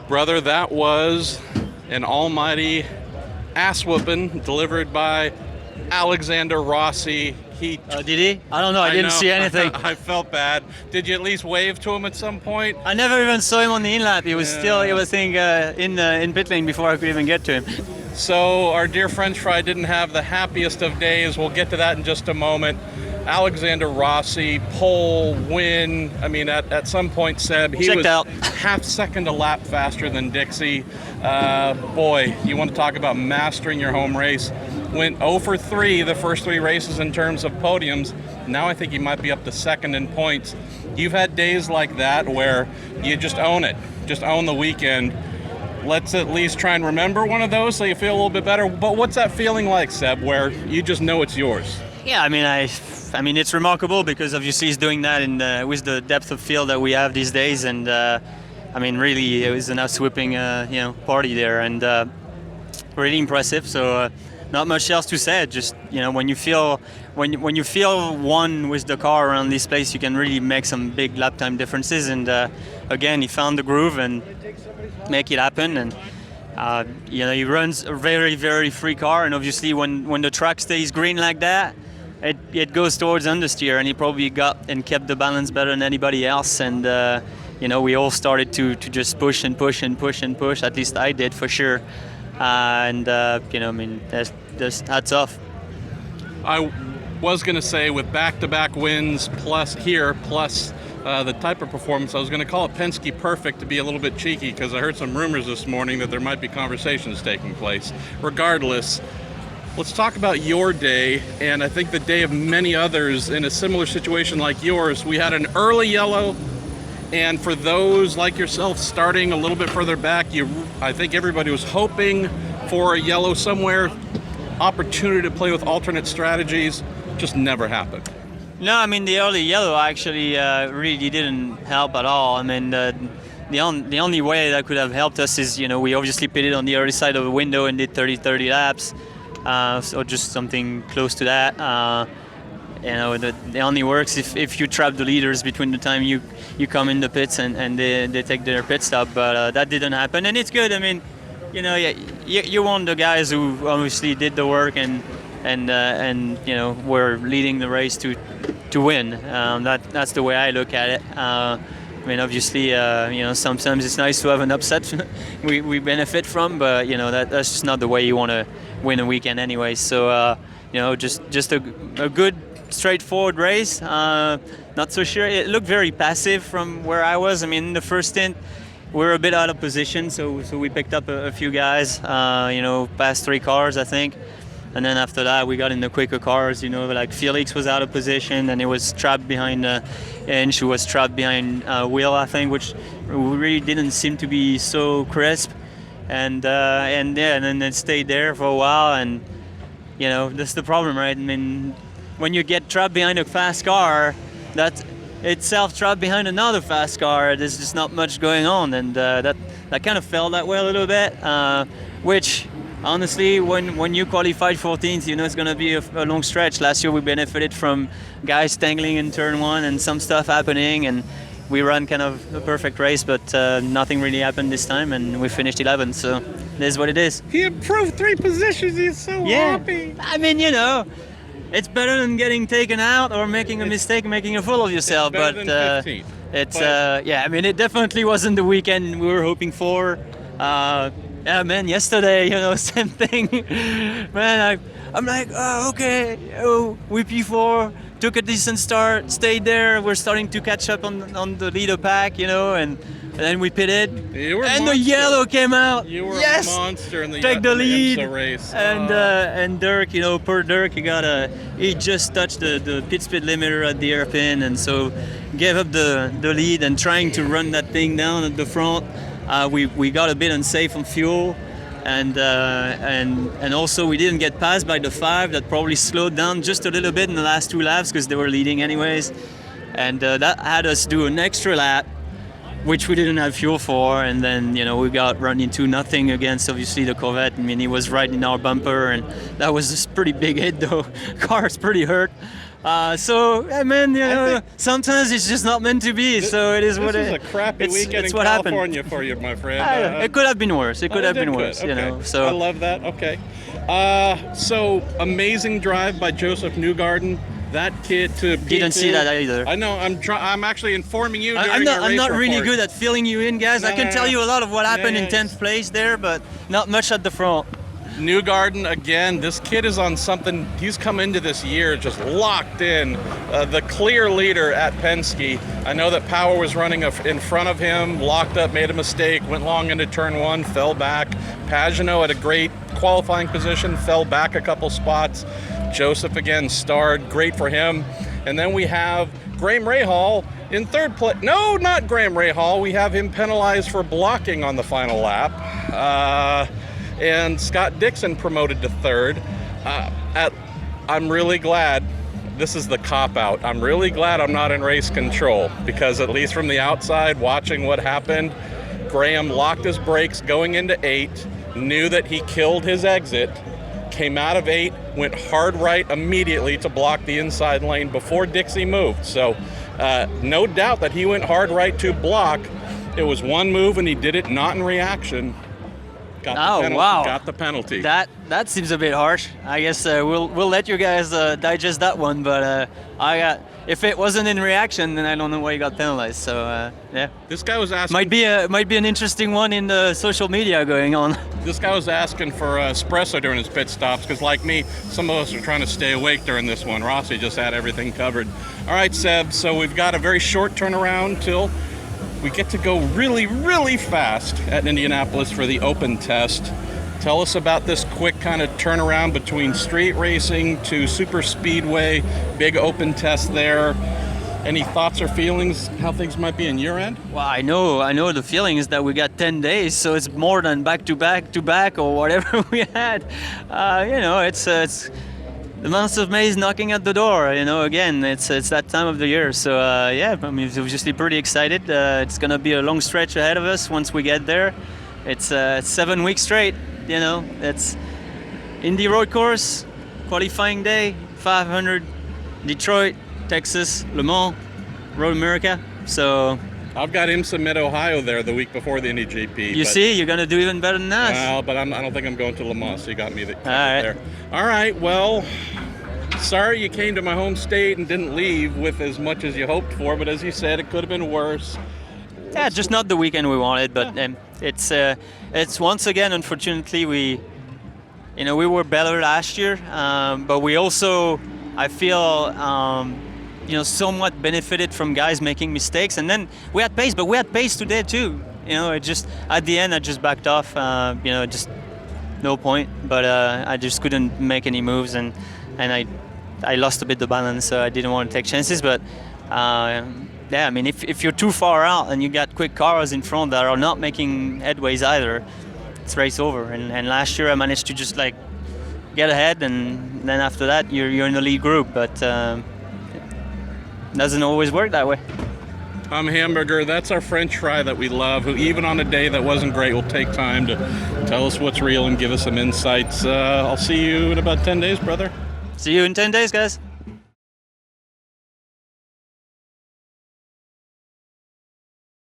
Brother, that was an almighty ass whooping delivered by Alexander Rossi. Did he? I don't know. I didn't see anything. I felt bad. Did you at least wave to him at some point? I never even saw him on the in-lap. He was in pit lane before I could even get to him. So our dear French fry didn't have the happiest of days. We'll get to that in just a moment. Alexander Rossi, pole, win. I mean, at some point, Seb, he was half second a lap faster than Dixie. Boy, you want to talk about mastering your home race. Went 0 for 3 the first 3 races in terms of podiums. Now I think he might be up to second in points. You've had days like that where you just own it, just own the weekend. Let's at least try and remember one of those so you feel a little bit better. But what's that feeling like, Seb, where you just know it's yours? Yeah, I mean, it's remarkable because obviously he's doing that with the depth of field that we have these days, and I mean, really, it was an ass-whipping, party there, and really impressive. So not much else to say. Just when you feel one with the car around this place, you can really make some big lap time differences. And again, he found the groove and make it happen. And he runs a very, very free car, and obviously when the track stays green like that, it goes towards understeer, and he probably got and kept the balance better than anybody else. And we all started to just push and push and push and push. At least I did, for sure. There's hats off. I was going to say, with back-to-back wins plus the type of performance, I was going to call it Penske perfect to be a little bit cheeky, because I heard some rumors this morning that there might be conversations taking place. Regardless, let's talk about your day, and I think the day of many others in a similar situation like yours. We had an early yellow, and for those like yourself starting a little bit further back, I think everybody was hoping for a yellow somewhere, opportunity to play with alternate strategies. Just never happened. No, I mean, the early yellow actually really didn't help at all. I mean, the only way that could have helped us is, we obviously pitted on the early side of the window and did 30 laps, so just something close to that. It only works if you trap the leaders between the time you come in the pits and they take their pit stop, but that didn't happen, and it's good. I mean, you want the guys who obviously did the work and were leading the race to win. That's the way I look at it. I mean, obviously, sometimes it's nice to have an upset we benefit from, but that's just not the way you want to win a weekend anyway. So just a good, straightforward race. Not so sure. It looked very passive from where I was. I mean, in the first stint, we were a bit out of position, so we picked up a few guys, past 3 cars, I think. And then after that, we got in the quicker cars, like Felix was out of position, and it was trapped behind Inch, who was trapped behind Will, I think, which really didn't seem to be so crisp. And then it stayed there for a while, and, that's the problem, right? I mean, when you get trapped behind a fast car, that's itself trapped behind another fast car, there's just not much going on, and that kind of felt that way a little bit, which honestly, when you qualified 14th, it's going to be a long stretch. Last year we benefited from guys tangling in turn 1 and some stuff happening, and we ran kind of a perfect race, but nothing really happened this time, and we finished 11th, so it is what it is. He improved 3 positions, he's so happy. I mean, it's better than getting taken out or making a mistake, making a fool of yourself. It's better than 15th. I mean, it definitely wasn't the weekend we were hoping for. Yeah, man, yesterday, same thing. Man, I'm like, okay, we P4, took a decent start, stayed there. We're starting to catch up on the leader pack, and then we pitted, and the yellow came out. You were a monster in the take the lead IMSA race. And Dirk, per Dirk, he just touched the pit speed limiter at the hairpin, and so gave up the lead and trying to run that thing down at the front. We got a bit unsafe on fuel, and also we didn't get passed by the 5 that probably slowed down just a little bit in the last 2 laps because they were leading anyways, and that had us do an extra lap, which we didn't have fuel for, and then we got run into nothing against obviously the Corvette. I mean, he was right in our bumper, and that was a pretty big hit though. Car's pretty hurt. So, yeah, man, you know, sometimes it's just not meant to be. So it is what it is. This is a crappy weekend in California for you, my friend. It could have been worse. It could have been worse, okay. you know. So I love that. Okay. So amazing drive by Joseph Newgarden. That kid to didn't see that either. I know. I'm actually informing you. I'm not really good at filling you in, guys. I can tell you a lot of what happened in 10th place there, but not much at the front. Newgarden, again, this kid is on something. He's come into this year just locked in, the clear leader at Penske. I know that Power was running in front of him, locked up, made a mistake, went long into turn 1, fell back. Pagenaud at a great qualifying position, fell back a couple spots. Joseph again starred, great for him. And then we have Graham Rahal in third place. No, not Graham Rahal. We have him penalized for blocking on the final lap. And Scott Dixon promoted to third. I'm really glad this is the cop-out. I'm really glad I'm not in race control, because at least from the outside, watching what happened, Graham locked his brakes going into 8, knew that he killed his exit, came out of 8, went hard right immediately to block the inside lane before Dixie moved. So no doubt that he went hard right to block. It was one move and he did it not in reaction. Got the penalty. That seems a bit harsh. I guess we'll let you guys digest that one. But if it wasn't in reaction, then I don't know why you got penalized. So yeah. This guy was asking. Might be an interesting one in the social media going on. This guy was asking for espresso during his pit stops, because like me, some of us are trying to stay awake during this one. Rossi just had everything covered. All right, Seb. So we've got a very short turnaround till we get to go really, really fast at Indianapolis for the open test. Tell us about this quick kind of turnaround between street racing to super speedway, big open test there. Any thoughts or feelings how things might be in your end? Well, I know the feeling is that we got 10 days, so it's more than back to back or whatever we had. It's the month of May is knocking at the door. Again, it's that time of the year. So I'm obviously pretty excited. It's gonna be a long stretch ahead of us once we get there. It's 7 weeks straight. It's Indy road course, qualifying day, 500, Detroit, Texas, Le Mans, Road America. So I've got IMSA Mid-Ohio there the week before the Indy GP. You see, you're gonna do even better than us. Well, but I don't think I'm going to Le Mans, so you got me there. All right, well, sorry you came to my home state and didn't leave with as much as you hoped for, but as you said, it could have been worse. Yeah, just not the weekend we wanted, but it's once again, unfortunately, we were better last year, but we also, I feel, somewhat benefited from guys making mistakes, and then we had pace, but we had pace today too. It just, at the end, I just backed off, just no point, but I just couldn't make any moves, and I lost a bit the balance, so I didn't want to take chances, but if you're too far out and you got quick cars in front that are not making headways either, it's race over. And last year I managed to just get ahead, and then after that you're in the lead group, but it doesn't always work that way. Hamburger, that's our French fry that we love, who even on a day that wasn't great will take time to tell us what's real and give us some insights. I'll see you in about 10 days, brother. See you in 10 days, guys.